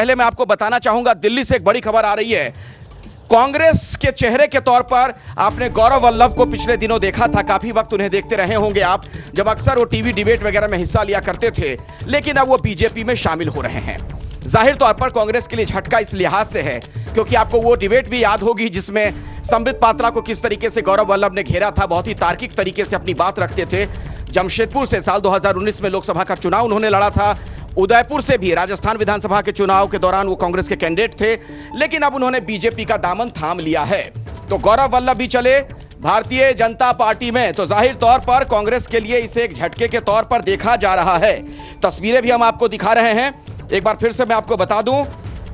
पहले मैं आपको बताना चाहूंगा, दिल्ली से एक बड़ी खबर आ रही है। कांग्रेस के चेहरे के तौर पर आपने गौरव वल्लभ को पिछले दिनों देखा था, काफी वक्त उन्हें देखते रहे होंगे आप, जब अक्सर वो टीवी डिबेट वगैरह में हिस्सा लिया करते थे, लेकिन अब वो बीजेपी में शामिल हो रहे हैं। जाहिर तौर पर कांग्रेस के लिए झटका इस लिहाज से है क्योंकि आपको वो डिबेट भी याद होगी जिसमें संबित पात्रा को किस तरीके से गौरव वल्लभ ने घेरा था, बहुत ही तार्किक तरीके से अपनी बात रखते थे। जमशेदपुर से साल 2019 में लोकसभा का चुनाव उन्होंने लड़ा था, उदयपुर से भी राजस्थान विधानसभा के चुनाव के दौरान वो कांग्रेस के कैंडिडेट थे, लेकिन अब उन्होंने बीजेपी का दामन थाम लिया है। तो गौरव वल्लभ भी चले भारतीय जनता पार्टी में, तो जाहिर तौर पर कांग्रेस के लिए इसे एक झटके के तौर पर देखा जा रहा है। तस्वीरें भी हम आपको दिखा रहे हैं, एक बार फिर से मैं आपको बता दूं,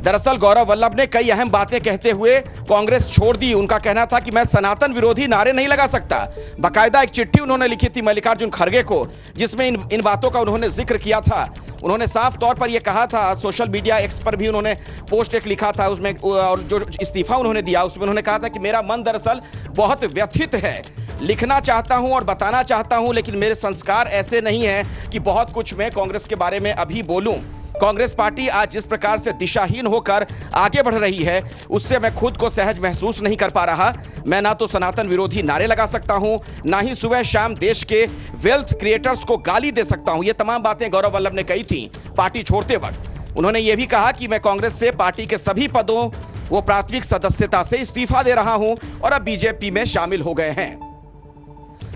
दरअसल गौरव वल्लभ ने कई अहम बातें कहते हुए कांग्रेस छोड़ दी। उनका कहना था कि मैं सनातन विरोधी नारे नहीं लगा सकता। बाकायदा एक चिट्ठी उन्होंने लिखी थी मल्लिकार्जुन खड़गे को, जिसमें इन बातों का उन्होंने जिक्र किया था। उन्होंने साफ तौर पर यह कहा था, सोशल मीडिया एक्स पर भी उन्होंने पोस्ट एक लिखा था उसमें, और जो इस्तीफा उन्होंने दिया उसमें उन्होंने कहा था कि मेरा मन दरअसल बहुत व्यथित है, लिखना चाहता हूं और बताना चाहता हूं, लेकिन मेरे संस्कार ऐसे नहीं है कि बहुत कुछ मैं कांग्रेस के बारे में अभी बोलूं। कांग्रेस पार्टी आज जिस प्रकार से दिशाहीन होकर आगे बढ़ रही है, उससे मैं खुद को सहज महसूस नहीं कर पा रहा। मैं ना तो सनातन विरोधी नारे लगा सकता हूं, ना ही सुबह शाम देश के वेल्थ क्रिएटर्स को गाली दे सकता हूं। ये तमाम बातें गौरव वल्लभ ने कही थी पार्टी छोड़ते वक्त। उन्होंने यह भी कहा कि मैं कांग्रेस से पार्टी के सभी पदों वो प्राथमिक सदस्यता से इस्तीफा दे रहा हूं और अब बीजेपी में शामिल हो गए हैं।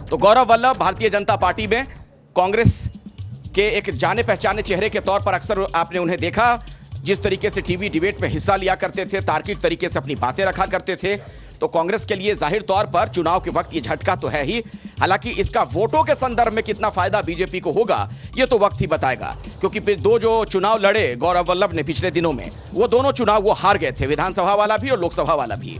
तो गौरव वल्लभ भारतीय जनता पार्टी में कांग्रेस के एक जाने पहचाने चेहरे के तौर पर अक्सर आपने उन्हें देखा, जिस तरीके से टीवी डिबेट में हिस्सा लिया करते थे, तार्किक तरीके से अपनी बातें रखा करते थे। तो कांग्रेस के लिए जाहिर तौर पर चुनाव के वक्त ये झटका तो है ही, हालांकि इसका वोटों के संदर्भ में कितना फायदा बीजेपी को होगा ये तो वक्त ही बताएगा, क्योंकि दो जो चुनाव लड़े गौरव वल्लभ ने पिछले दिनों में, वो दोनों चुनाव वो हार गए थे, विधानसभा वाला भी और लोकसभा वाला भी।